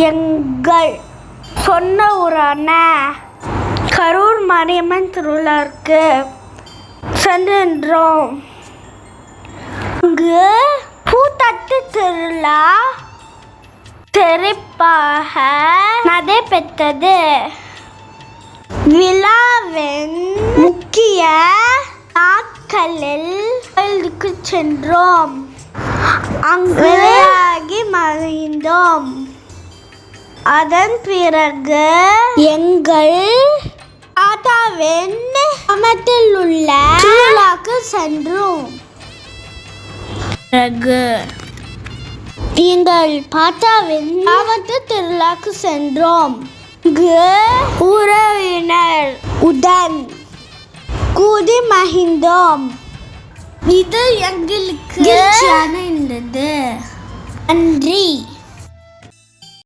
எங்கள் சொந்த ஊரான கரூர் மாரியம்மன் திருவிழாவுக்கு சென்றோம். அங்கு பூத்தட்டு திருவிழா சிறப்பாக நடைபெற்றது. விழாவின் முக்கிய நாட்களில் கோயிலுக்கு சென்றோம். அங்கு விளையாடி மகிழ்ந்தோம். அதன் பிறகு எங்கள் தாத்தாவின் கிராமத்தில் உள்ள திருவிழாக்கு சென்றோம். எங்கள் பாட்டாவின் கிராமத்து திருவிழாக்கு சென்றோம். இங்கு உறவினர் உடன் கூடி மகிழ்ந்தோம். இது எங்களுக்கு இருந்தது. நன்றி.